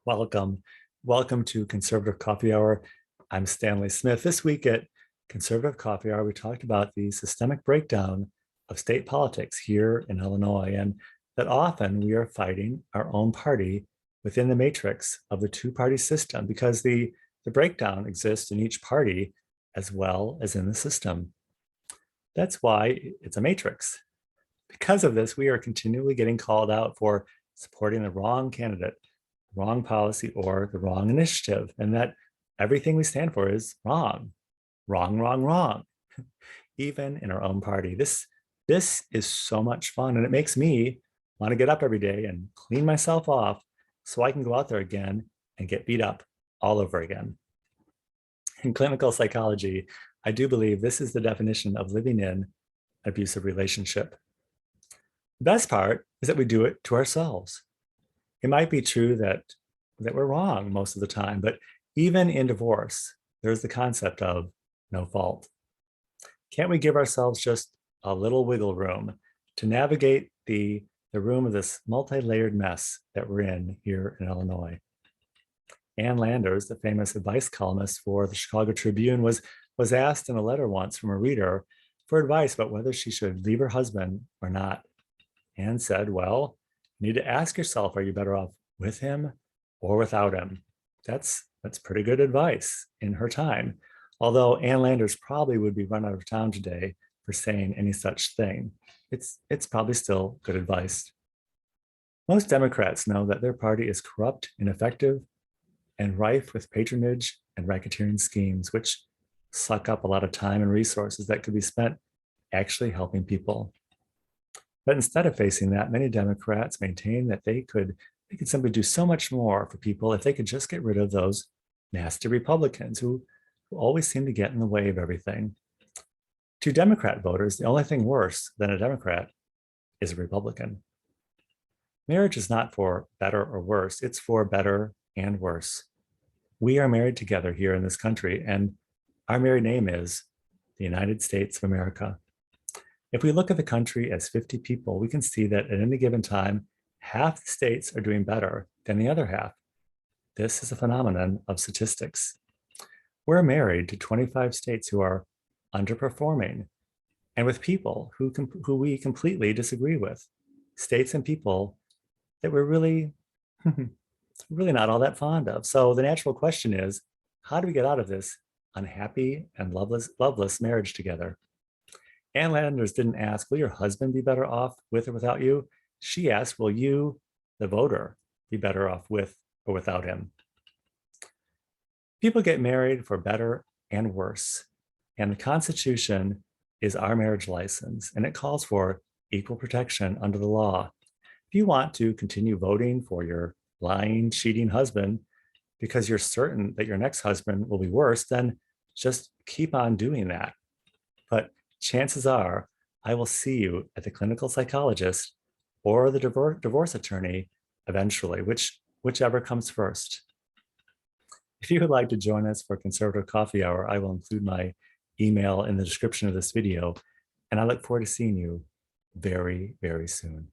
Welcome. Welcome to Conservative Coffee Hour. I'm Stanley Smith. This week at Conservative Coffee Hour, we talked about the systemic breakdown of state politics here in Illinois, and that often we are fighting our own party within the matrix of the two-party system because the breakdown exists in each party as well as in the system. That's why it's a matrix. Because of this, we are continually getting called out for supporting the wrong candidate, wrong policy, or the wrong initiative, and that everything we stand for is wrong, wrong, wrong, wrong, even in our own party. This is so much fun, and it makes me want to get up every day and clean myself off so I can go out there again and get beat up all over again. In clinical psychology, I do believe this is the definition of living in an abusive relationship. The best part is that we do it to ourselves. It might be true that we're wrong most of the time, but even in divorce, there's the concept of no fault. Can't we give ourselves just a little wiggle room to navigate the room of this multi-layered mess that we're in here in Illinois? Ann Landers, the famous advice columnist for the Chicago Tribune, was asked in a letter once from a reader for advice about whether she should leave her husband or not. Ann said, well, you need to ask yourself, are you better off with him or without him? That's pretty good advice in her time. Although Ann Landers probably would be run out of town today for saying any such thing. It's probably still good advice. Most Democrats know that their party is corrupt, ineffective, and rife with patronage and racketeering schemes, which suck up a lot of time and resources that could be spent actually helping people. But instead of facing that, many Democrats maintain that they could simply do so much more for people if they could just get rid of those nasty Republicans who always seem to get in the way of everything. To Democrat voters, the only thing worse than a Democrat is a Republican. Marriage is not for better or worse, it's for better and worse. We are married together here in this country, and our married name is the United States of America. If we look at the country as 50 people, we can see that at any given time, half the states are doing better than the other half. This is a phenomenon of statistics. We're married to 25 states who are underperforming and with people who we completely disagree with, states and people that we're really, really not all that fond of. So the natural question is, how do we get out of this unhappy and loveless marriage together? Ann Landers didn't ask, will your husband be better off with or without you? She asked, will you, the voter, be better off with or without him? People get married for better and worse. And the Constitution is our marriage license, and it calls for equal protection under the law. If you want to continue voting for your lying, cheating husband because you're certain that your next husband will be worse, then just keep on doing that. But chances are I will see you at the clinical psychologist or the divorce attorney eventually, whichever comes first. If you would like to join us for Conservative Coffee Hour, I will include my email in the description of this video, and I look forward to seeing you very, very soon.